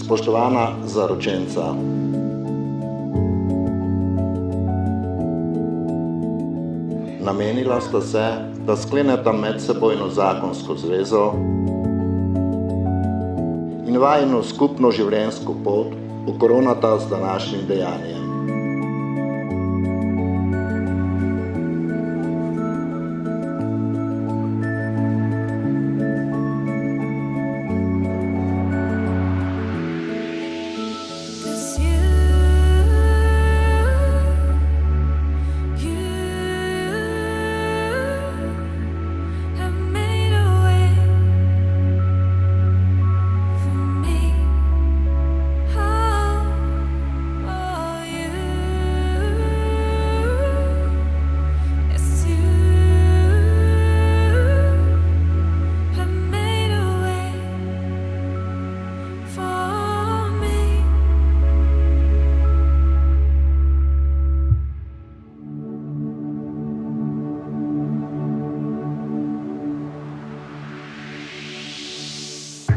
Spoštovana zaročenca, namenila sta se, da skleneta medsebojno zakonsko zvezo in vajino skupno življenjsko pot ukoronata z današnjim dejanjem.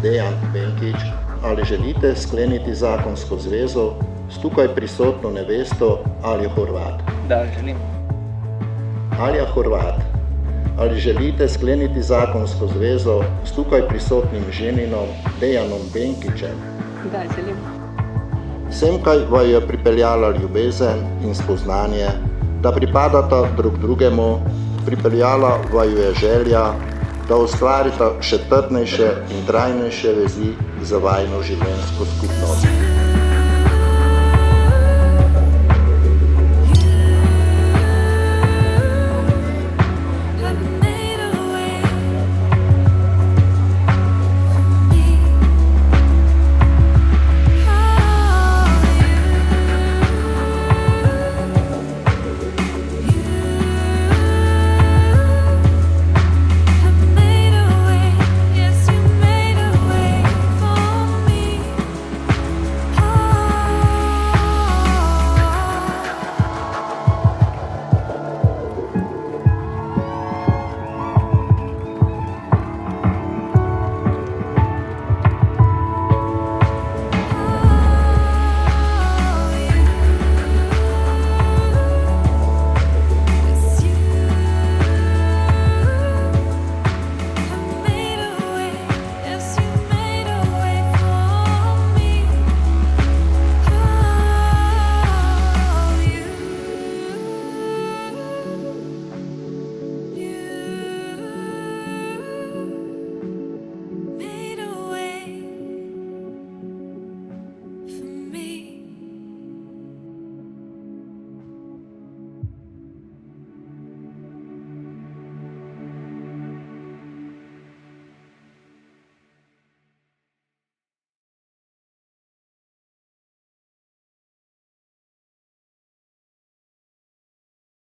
Dejan Benkič, ali želite skleniti zakonsko zvezo s tukaj prisotno nevesto Aljo Horvat? Da, želim. Alja Horvat, ali želite skleniti zakonsko zvezo s tukaj prisotnim ženinom Dejanom Benkičem? Da, želim. Vsem, kaj vaju je pripeljala ljubezen in spoznanje, da pripadata drug drugemu, pripeljala vaju je želja, da ustvarita še trdnejše in trajnejše vezi za vajino življenjsko skupnost.